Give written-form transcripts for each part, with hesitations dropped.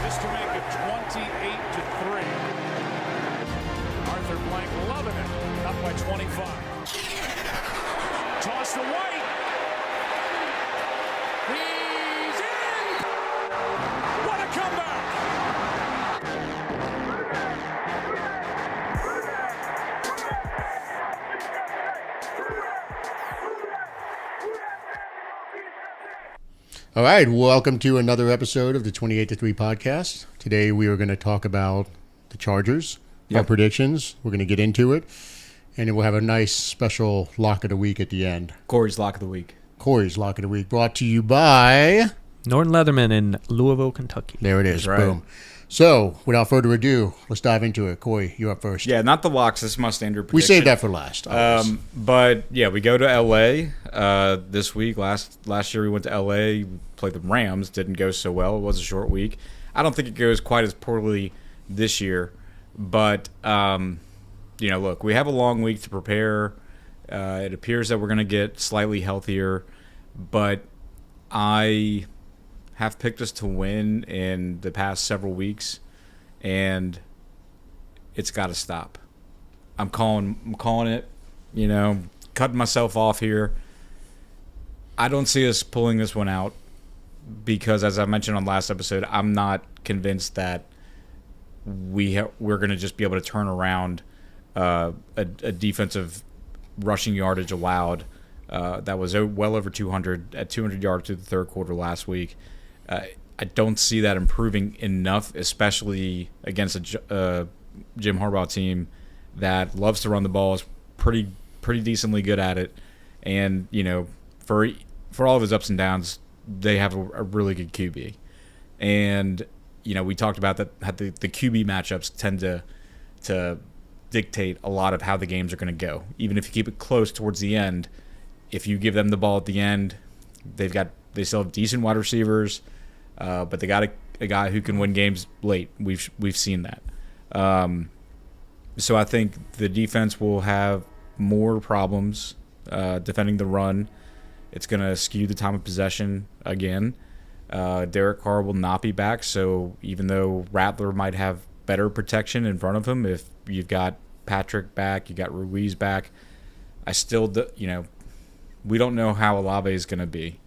Just to make it 28-3. Arthur Blank loving it. Up by 25. Toss to White. He's in. What a comeback. All right, welcome to another episode of the 28-3 podcast. Today we are going to talk about the Chargers, our predictions. We're going to get into it, and then we'll have a nice special lock of the week at the end. Corey's Lock of the Week. Corey's Lock of the Week, brought to you by Norton Leatherman in Louisville, Kentucky. There it is. That's right. Boom. So, without further ado, let's dive into it. Corey, you're up first. Yeah, not the locks. This is my standard prediction. We saved that for last. But yeah, we go to L.A. This week. Last year we went to L.A. We played the Rams. Didn't go so well. It was a short week. I don't think it goes quite as poorly this year. But look, we have a long week to prepare. It appears that we're going to get slightly healthier, but I have picked us to win in the past several weeks, and it's got to stop. I'm calling it, cutting myself off here. I don't see us pulling this one out because, as I mentioned on last episode, I'm not convinced that we're going to just be able to turn around a defensive rushing yardage allowed that was well over 200 at 200 yards through the third quarter last week. I don't see that improving enough, especially against a Jim Harbaugh team that loves to run the ball, is pretty decently good at it, and for all of his ups and downs, they have a really good QB, and we talked about that. How the QB matchups tend to dictate a lot of how the games are going to go. Even if you keep it close towards the end, if you give them the ball at the end, they still have decent wide receivers. But they got a guy who can win games late. We've seen that. So I think the defense will have more problems defending the run. It's going to skew the time of possession again. Derek Carr will not be back, so even though Rattler might have better protection in front of him, if you've got Patrick back, you got Ruiz back, I still we don't know how Olave is going to be,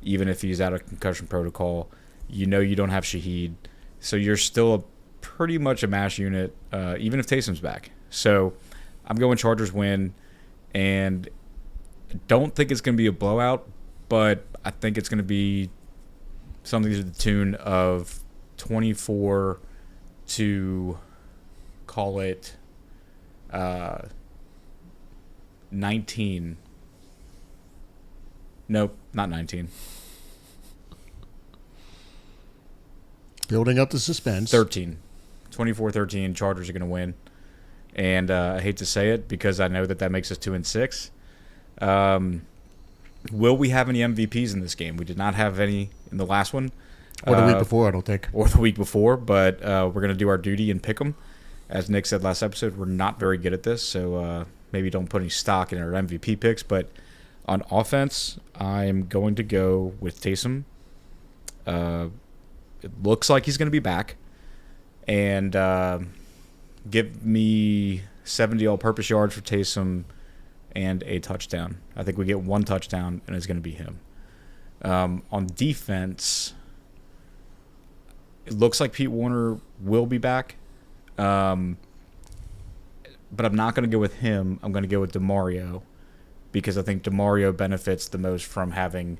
even if he's out of concussion protocol. You don't have Shaheed, so you're still pretty much a mash unit, even if Taysom's back. So I'm going Chargers win, and I don't think it's going to be a blowout, but I think it's going to be something to the tune of 24 to, call it 19. Nope, not 19. Building up the suspense. 13. 24-13, Chargers are going to win. And I hate to say it because I know that makes us 2-6. Will we have any MVPs in this game? We did not have any in the last one. Or the week before, I don't think. Or the week before, but we're going to do our duty and pick them. As Nick said last episode, we're not very good at this, so maybe don't put any stock in our MVP picks. But on offense, I'm going to go with Taysom. It looks like he's going to be back. And give me 70 all-purpose yards for Taysom and a touchdown. I think we get one touchdown, and it's going to be him. On defense, it looks like Pete Werner will be back. But I'm not going to go with him. I'm going to go with DeMario because I think DeMario benefits the most from having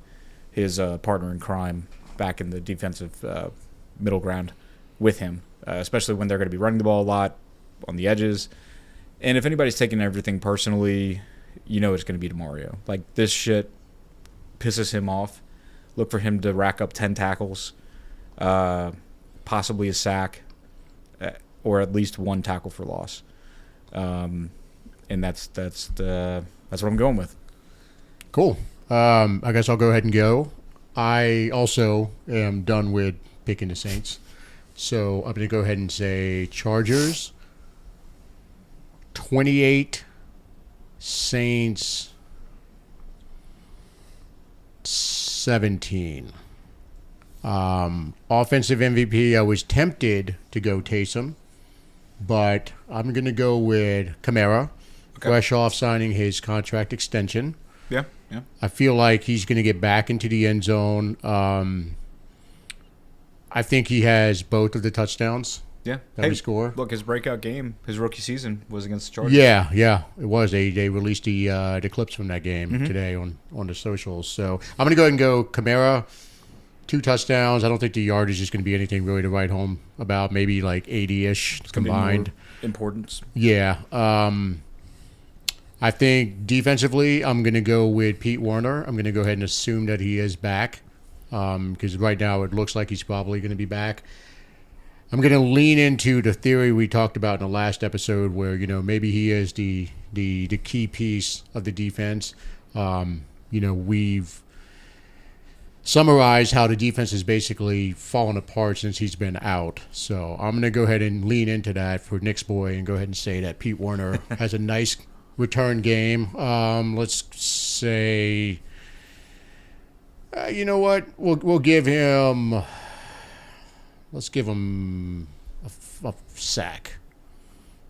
his partner in crime back in the defensive middle ground with him, especially when they're going to be running the ball a lot on the edges. And if anybody's taking everything personally, it's going to be DeMario. Like, this shit pisses him off. Look for him to rack up 10 tackles, possibly a sack, or at least one tackle for loss. And that's what I'm going with. Cool. I guess I'll go ahead and go. I also am done with picking the Saints. So I'm going to go ahead and say Chargers 28, Saints 17. Offensive MVP, I was tempted to go Taysom, but I'm going to go with Kamara, fresh off signing his contract extension. Yeah. I feel like he's going to get back into the end zone. I think he has both of the touchdowns. Yeah. That we score. Look, his breakout game, his rookie season, was against the Chargers. Yeah, it was. They released the clips from that game today on the socials. So I'm going to go ahead and go Kamara, 2 touchdowns. I don't think the yardage is going to be anything really to write home about. Maybe like 80-ish combined. Importance. Yeah. I think defensively, I'm going to go with Pete Werner. I'm going to go ahead and assume that he is back because right now it looks like he's probably going to be back. I'm going to lean into the theory we talked about in the last episode where, maybe he is the key piece of the defense. We've summarized how the defense has basically fallen apart since he's been out. So I'm going to go ahead and lean into that for Nick's boy and go ahead and say that Pete Werner has a nice return game. Let's say, you know what? We'll give him. Let's give him a sack.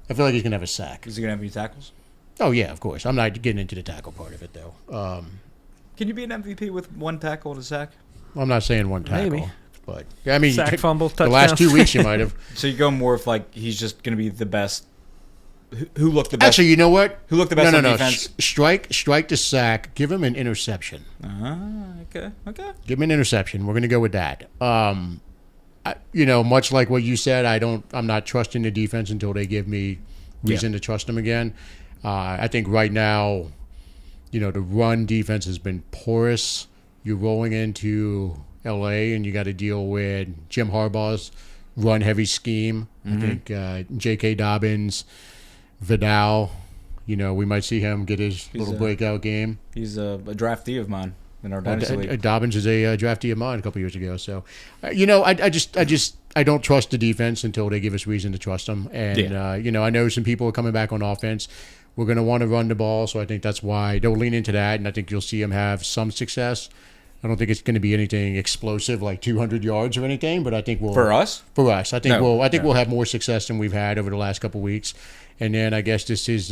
I feel like he's gonna have a sack. Is he gonna have any tackles? Oh yeah, of course. I'm not getting into the tackle part of it though. Can you be an MVP with 1 tackle and a sack? I'm not saying 1 tackle, Maybe. but I mean, Sack, fumble, the touchdown. last 2 weeks you might have. So you go more of like he's just gonna be the best. Who looked the best? Actually, you know what? Who looked the best no, on no, defense? Strike the sack. Give him an interception. Okay. Give him an interception. We're going to go with that. Much like what you said, I'm not trusting the defense until they give me reason to trust them again. I think right now, the run defense has been porous. You're rolling into LA and you got to deal with Jim Harbaugh's run heavy scheme. I think J.K. Dobbins, Vidal, we might see him get his little breakout game. He's a draftee of mine in our dynasty league. Dobbins is a draftee of mine a couple years ago. So, I don't trust the defense until they give us reason to trust them. And I know some people are coming back on offense. We're going to want to run the ball, so I think that's why they'll lean into that, and I think you'll see them have some success. I don't think it's going to be anything explosive like 200 yards or anything, but I think we'll For us, I think we'll have more success than we've had over the last couple of weeks. And then I guess this is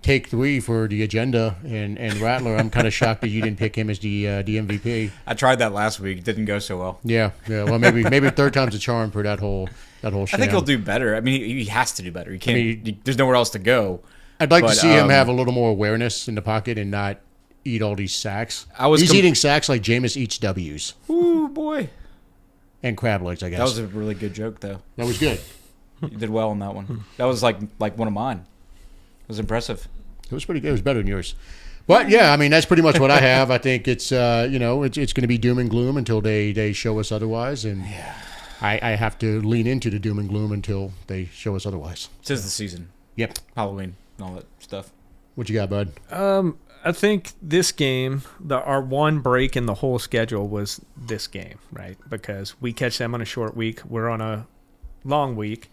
take 3 for the agenda and Rattler. I'm kind of shocked that you didn't pick him as the MVP. I tried that last week. It didn't go so well. Yeah. Well, maybe 3rd time's a charm for that whole sham. I think he'll do better. I mean, he has to do better. He can't. There's nowhere else to go. I'd like to see him have a little more awareness in the pocket and not eat all these sacks. He's eating sacks like Jameis eats W's. Ooh, boy. And crab legs, I guess. That was a really good joke, though. That was good. You did well on that one. That was like one of mine. It was impressive. It was pretty good. It was better than yours. But, yeah, I mean, that's pretty much what I have. I think it's, it's going to be doom and gloom until they show us otherwise. And I have to lean into the doom and gloom until they show us otherwise. 'Tis the season. Yep. Halloween and all that stuff. What you got, bud? I think this game, our one break in the whole schedule was this game, right? Because we catch them on a short week. We're on a long week.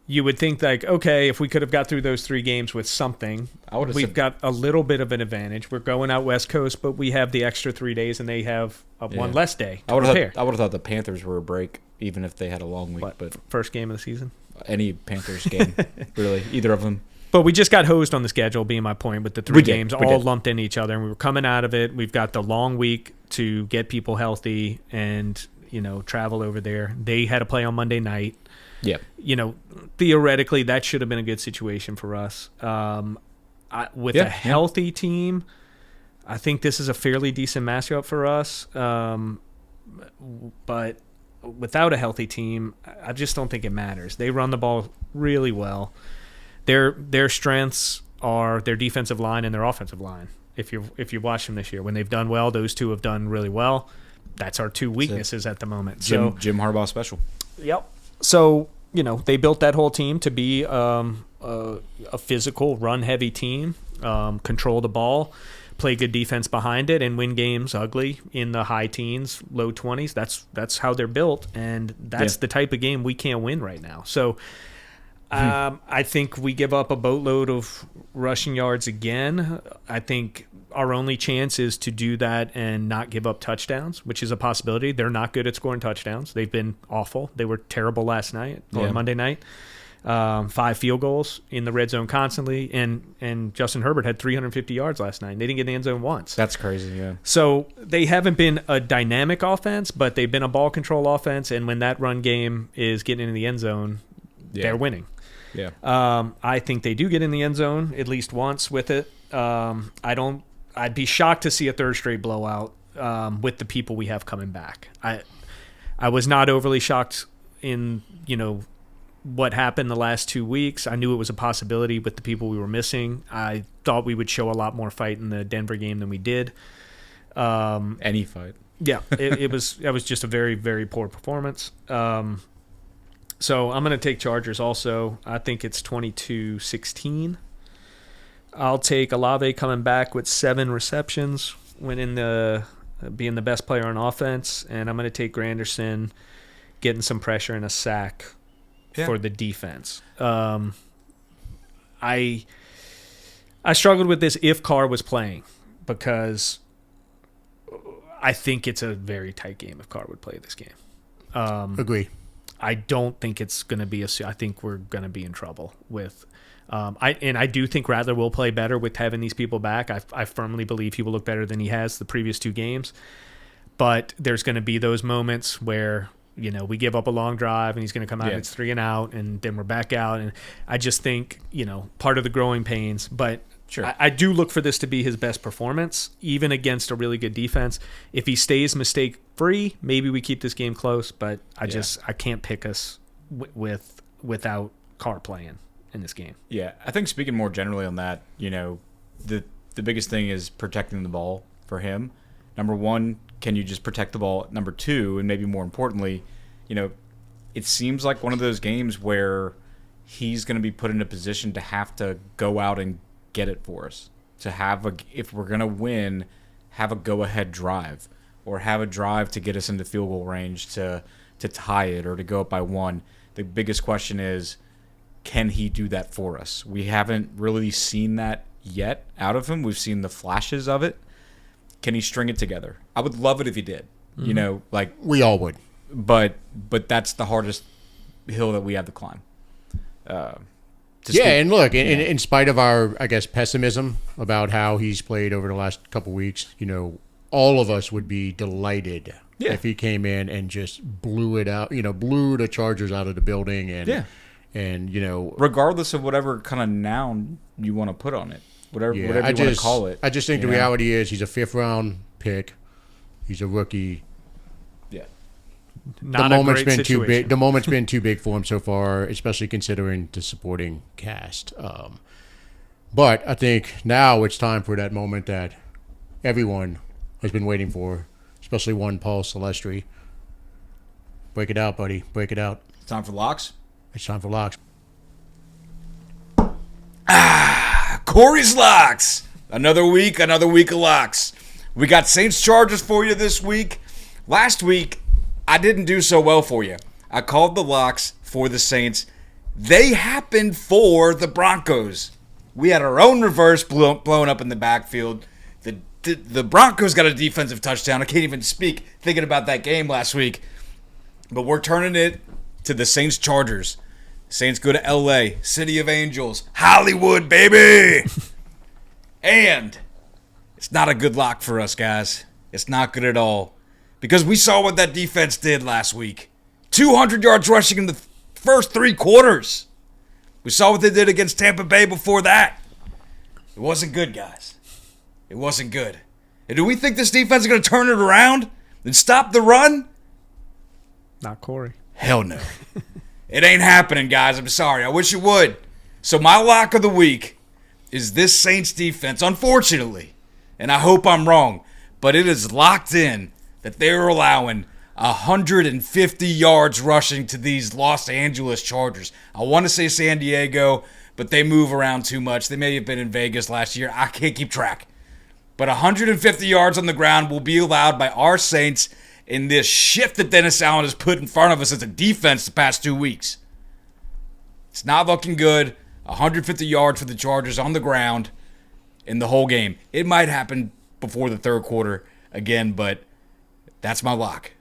You would think like, okay, if we could have got through those 3 games with something, we've got a little bit of an advantage. We're going out West Coast, but we have the extra 3 days, and they have one less day to prepare. I would have thought the Panthers were a break, even if they had a long week. But first game of the season? Any Panthers game, really, either of them. But we just got hosed on the schedule, being my point, with the 3 games all lumped in each other, and we were coming out of it. We've got the long week to get people healthy and, travel over there. They had to play on Monday night. Yeah. Theoretically, that should have been a good situation for us. With a healthy team, I think this is a fairly decent matchup for us. But without a healthy team, I just don't think it matters. They run the ball really well. Their strengths are their defensive line and their offensive line. If you watch them this year, when they've done well, those 2 have done really well. That's our 2 weaknesses at the moment. Jim Harbaugh special. Yep. So, they built that whole team to be a physical, run-heavy team, control the ball, play good defense behind it, and win games ugly in the high teens, low 20s. That's how they're built, and that's the type of game we can't win right now. So I think we give up a boatload of rushing yards again. I think our only chance is to do that and not give up touchdowns, which is a possibility. They're not good at scoring touchdowns. They've been awful. They were terrible last night or Monday night. 5 field goals in the red zone constantly, and Justin Herbert had 350 yards last night. They didn't get in the end zone once. That's crazy, yeah. So they haven't been a dynamic offense, but they've been a ball control offense, and when that run game is getting into the end zone, they're winning. Yeah. I think they do get in the end zone at least once with it. I'd be shocked to see a third straight blowout with the people we have coming back. I was not overly shocked in, what happened the last 2 weeks. I knew it was a possibility with the people we were missing. I thought we would show a lot more fight in the Denver game than we did. Any fight. Yeah, it was just a very, very poor performance. So I'm going to take Chargers also. I think it's 22-16. I'll take Olave coming back with 7 receptions, being the best player on offense, and I'm going to take Granderson getting some pressure and a sack for the defense. I struggled with this if Carr was playing because I think it's a very tight game if Carr would play this game. Agree. I don't think it's going to be I think we're going to be in trouble with. I do think Rattler will play better with having these people back. I firmly believe he will look better than he has the previous 2 games. But there's going to be those moments where we give up a long drive and he's going to come out and it's 3 and out, and then we're back out. And I just think part of the growing pains. But sure. I do look for this to be his best performance, even against a really good defense. If he stays mistake-free, maybe we keep this game close, but I can't pick us without Carr playing in this game. Yeah, I think speaking more generally on that, the biggest thing is protecting the ball for him. Number 1, can you just protect the ball? Number 2, and maybe more importantly, it seems like one of those games where he's going to be put in a position to have to go out and get it for us, to have if we're going to win, have a go-ahead drive or have a drive to get us into field goal range to tie it or to go up by 1. The biggest question is, can he do that for us? We haven't really seen that yet out of him. We've seen the flashes of it. Can he string it together? I would love it if he did. Mm-hmm. We all would. But that's the hardest hill that we have to climb. And look, in spite of our, I guess, pessimism about how he's played over the last couple weeks, all of us would be delighted if he came in and just blew it out, blew the Chargers out of the building and regardless of whatever kind of noun you want to put on it, whatever you want to call it. I just think the reality is he's a 5th round pick. He's a rookie. Yeah. Not a great situation. Too big. The moment's been too big for him so far, especially considering the supporting cast. But I think now it's time for that moment that everyone has been waiting for, especially one Paul Celestri. Break it out, buddy. Break it out. It's time for locks. It's time for locks. Corey's Locks. Another week of locks. We got Saints Chargers for you this week. Last week, I didn't do so well for you. I called the locks for the Saints. They happened for the Broncos. We had our own reverse blown up in the backfield. The Broncos got a defensive touchdown. I can't even speak thinking about that game last week. But we're turning it to the Saints Chargers. Saints go to L.A., City of Angels, Hollywood, baby! And it's not a good lock for us, guys. It's not good at all. Because we saw what that defense did last week. 200 yards rushing in the first 3 quarters. We saw what they did against Tampa Bay before that. It wasn't good, guys. It wasn't good. And do we think this defense is going to turn it around and stop the run? Not Corey. Hell no. It ain't happening, guys. I'm sorry. I wish it would. So my lock of the week is this Saints defense, unfortunately. And I hope I'm wrong. But it is locked in that they're allowing 150 yards rushing to these Los Angeles Chargers. I want to say San Diego, but they move around too much. They may have been in Vegas last year. I can't keep track. But 150 yards on the ground will be allowed by our Saints in this shit that Dennis Allen has put in front of us as a defense the past 2 weeks. It's not looking good. 150 yards for the Chargers on the ground in the whole game. It might happen before the third quarter again, but that's my lock.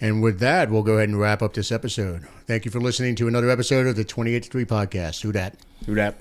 And with that, we'll go ahead and wrap up this episode. Thank you for listening to another episode of the 28-3 podcast. Who dat? Who dat?